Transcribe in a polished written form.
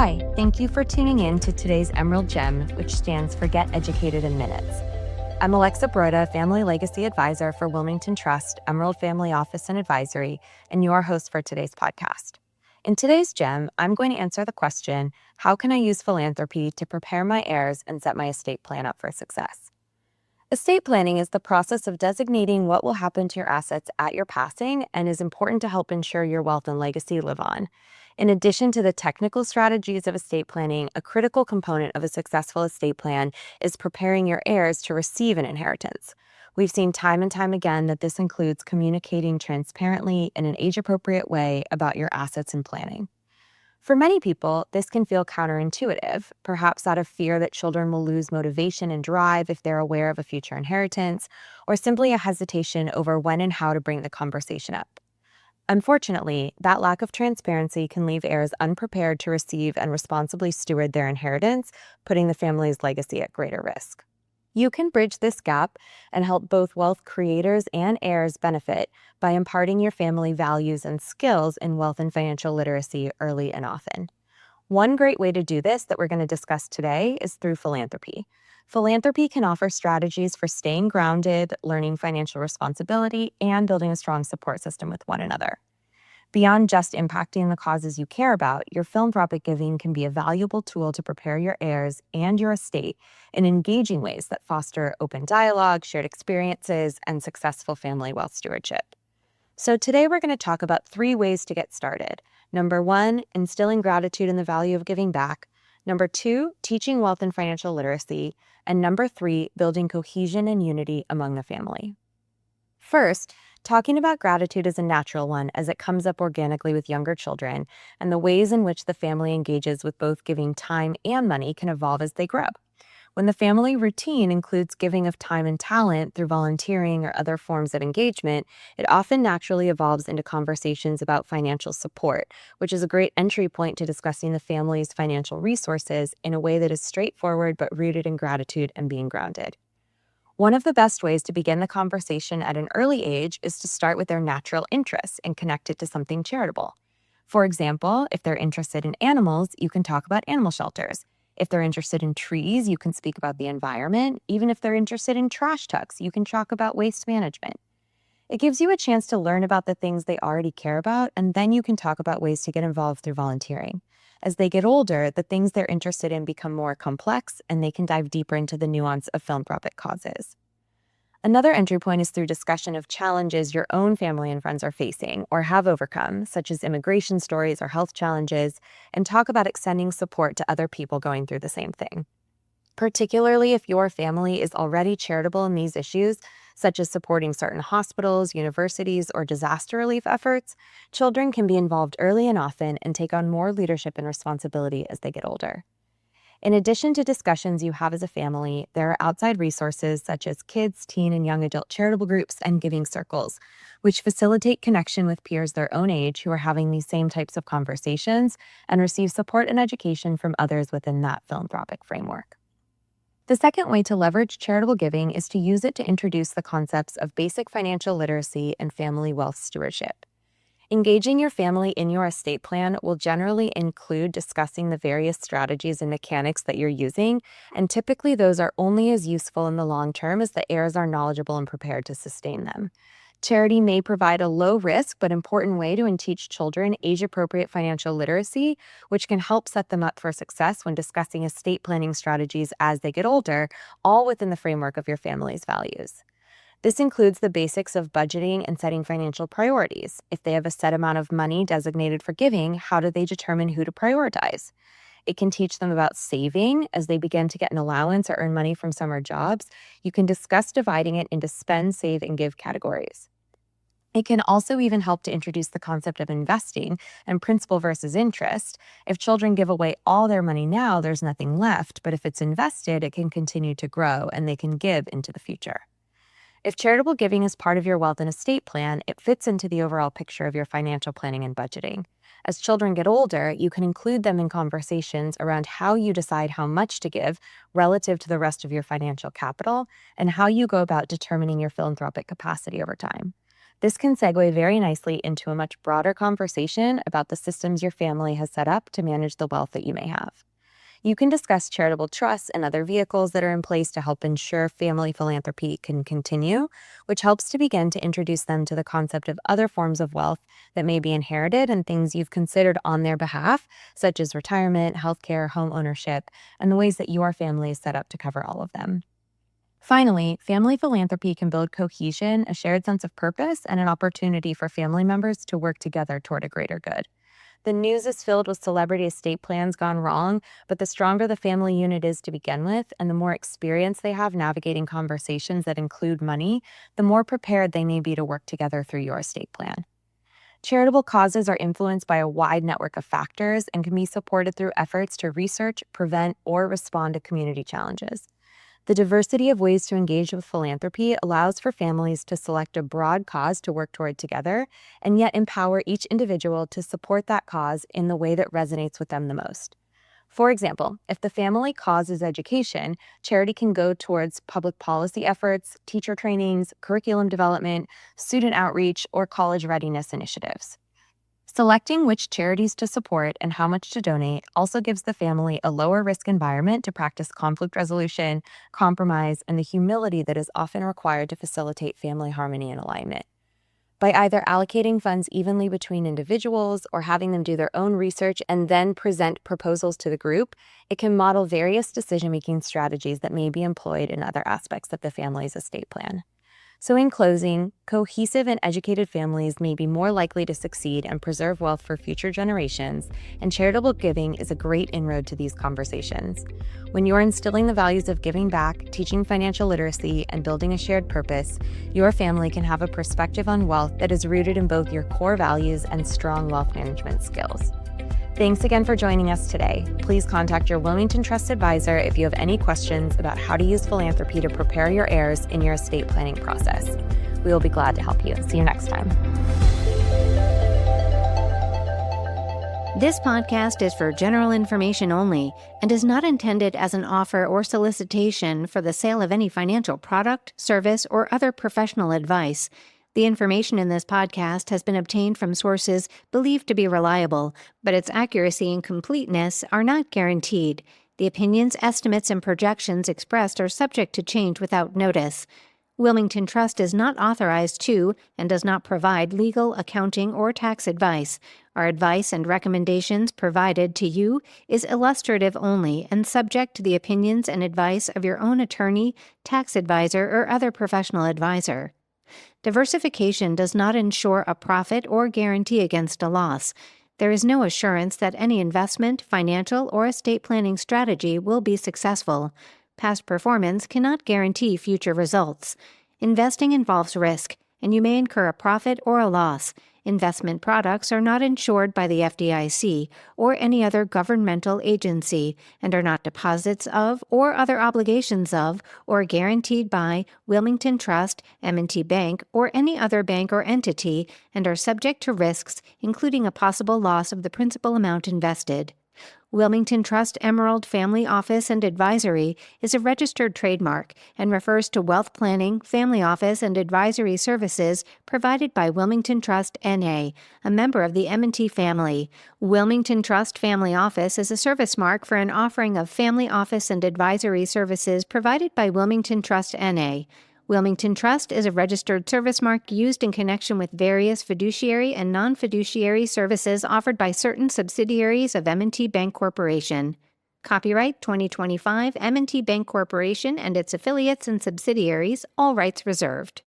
Hi, thank you for tuning in to today's Emerald Gem, which stands for Get Educated in Minutes. I'm Alexa Broida, Family Legacy Advisor for Wilmington Trust, Emerald Family Office and Advisory, and your host for today's podcast. In today's Gem, I'm going to answer the question, how can I use philanthropy to prepare my heirs and set my estate plan up for success? Estate planning is the process of designating what will happen to your assets at your passing and is important to help ensure your wealth and legacy live on. In addition to the technical strategies of estate planning, a critical component of a successful estate plan is preparing your heirs to receive an inheritance. We've seen time and time again that this includes communicating transparently in an age-appropriate way about your assets and planning. For many people, this can feel counterintuitive, perhaps out of fear that children will lose motivation and drive if they're aware of a future inheritance, or simply a hesitation over when and how to bring the conversation up. Unfortunately, that lack of transparency can leave heirs unprepared to receive and responsibly steward their inheritance, putting the family's legacy at greater risk. You can bridge this gap and help both wealth creators and heirs benefit by imparting your family values and skills in wealth and financial literacy early and often. One great way to do this that we're going to discuss today is through philanthropy. Philanthropy can offer strategies for staying grounded, learning financial responsibility, and building a strong support system with one another. Beyond just impacting the causes you care about, your philanthropic giving can be a valuable tool to prepare your heirs and your estate in engaging ways that foster open dialogue, shared experiences, and successful family wealth stewardship. So today we're going to talk about 3 ways to get started. Number 1, instilling gratitude in the value of giving back. Number 2, teaching wealth and financial literacy. And number 3, building cohesion and unity among the family. First, talking about gratitude is a natural one as it comes up organically with younger children, and the ways in which the family engages with both giving time and money can evolve as they grow. When the family routine includes giving of time and talent through volunteering or other forms of engagement, it often naturally evolves into conversations about financial support, which is a great entry point to discussing the family's financial resources in a way that is straightforward but rooted in gratitude and being grounded. One of the best ways to begin the conversation at an early age is to start with their natural interests and connect it to something charitable. For example, if they're interested in animals, you can talk about animal shelters. If they're interested in trees, you can speak about the environment. Even if they're interested in trash tucks, you can talk about waste management. It gives you a chance to learn about the things they already care about, and then you can talk about ways to get involved through volunteering. As they get older, the things they're interested in become more complex, and they can dive deeper into the nuance of philanthropic causes. Another entry point is through discussion of challenges your own family and friends are facing or have overcome, such as immigration stories or health challenges, and talk about extending support to other people going through the same thing. Particularly if your family is already charitable in these issues, such as supporting certain hospitals, universities, or disaster relief efforts, children can be involved early and often and take on more leadership and responsibility as they get older. In addition to discussions you have as a family, there are outside resources such as kids, teen, and young adult charitable groups and giving circles, which facilitate connection with peers their own age who are having these same types of conversations and receive support and education from others within that philanthropic framework. The second way to leverage charitable giving is to use it to introduce the concepts of basic financial literacy and family wealth stewardship. Engaging your family in your estate plan will generally include discussing the various strategies and mechanics that you're using, and typically those are only as useful in the long term as the heirs are knowledgeable and prepared to sustain them. Charity may provide a low-risk but important way to teach children age-appropriate financial literacy, which can help set them up for success when discussing estate planning strategies as they get older, all within the framework of your family's values. This includes the basics of budgeting and setting financial priorities. If they have a set amount of money designated for giving, how do they determine who to prioritize? It can teach them about saving as they begin to get an allowance or earn money from summer jobs. You can discuss dividing it into spend, save, and give categories. It can also even help to introduce the concept of investing and principal versus interest. If children give away all their money now, there's nothing left, but if it's invested, it can continue to grow and they can give into the future. If charitable giving is part of your wealth and estate plan, it fits into the overall picture of your financial planning and budgeting. As children get older, you can include them in conversations around how you decide how much to give relative to the rest of your financial capital and how you go about determining your philanthropic capacity over time. This can segue very nicely into a much broader conversation about the systems your family has set up to manage the wealth that you may have. You can discuss charitable trusts and other vehicles that are in place to help ensure family philanthropy can continue, which helps to begin to introduce them to the concept of other forms of wealth that may be inherited and things you've considered on their behalf, such as retirement, healthcare, home ownership, and the ways that your family is set up to cover all of them. Finally, family philanthropy can build cohesion, a shared sense of purpose, and an opportunity for family members to work together toward a greater good. The news is filled with celebrity estate plans gone wrong, but the stronger the family unit is to begin with, and the more experience they have navigating conversations that include money, the more prepared they may be to work together through your estate plan. Charitable causes are influenced by a wide network of factors and can be supported through efforts to research, prevent, or respond to community challenges. The diversity of ways to engage with philanthropy allows for families to select a broad cause to work toward together, and yet empower each individual to support that cause in the way that resonates with them the most. For example, if the family cause is education, charity can go towards public policy efforts, teacher trainings, curriculum development, student outreach, or college readiness initiatives. Selecting which charities to support and how much to donate also gives the family a lower risk environment to practice conflict resolution, compromise, and the humility that is often required to facilitate family harmony and alignment. By either allocating funds evenly between individuals or having them do their own research and then present proposals to the group, it can model various decision-making strategies that may be employed in other aspects of the family's estate plan. So in closing, cohesive and educated families may be more likely to succeed and preserve wealth for future generations, and charitable giving is a great inroad to these conversations. When you're instilling the values of giving back, teaching financial literacy, and building a shared purpose, your family can have a perspective on wealth that is rooted in both your core values and strong wealth management skills. Thanks again for joining us today. Please contact your Wilmington Trust advisor if you have any questions about how to use philanthropy to prepare your heirs in your estate planning process. We will be glad to help you. See you next time. This podcast is for general information only and is not intended as an offer or solicitation for the sale of any financial product, service, or other professional advice. The information in this podcast has been obtained from sources believed to be reliable, but its accuracy and completeness are not guaranteed. The opinions, estimates, and projections expressed are subject to change without notice. Wilmington Trust is not authorized to and does not provide legal, accounting, or tax advice. Our advice and recommendations provided to you is illustrative only and subject to the opinions and advice of your own attorney, tax advisor, or other professional advisor. Diversification does not ensure a profit or guarantee against a loss. There is no assurance that any investment, financial, or estate planning strategy will be successful. Past performance cannot guarantee future results. Investing involves risk, and you may incur a profit or a loss. Investment products are not insured by the FDIC or any other governmental agency and are not deposits of or other obligations of or guaranteed by Wilmington Trust, M&T Bank, or any other bank or entity and are subject to risks, including a possible loss of the principal amount invested. Wilmington Trust Emerald Family Office and Advisory is a registered trademark and refers to wealth planning, family office, and advisory services provided by Wilmington Trust N.A., a member of the M&T family. Wilmington Trust Family Office is a service mark for an offering of family office and advisory services provided by Wilmington Trust N.A. Wilmington Trust is a registered service mark used in connection with various fiduciary and non-fiduciary services offered by certain subsidiaries of M&T Bank Corporation. Copyright 2025 M&T Bank Corporation and its affiliates and subsidiaries, all rights reserved.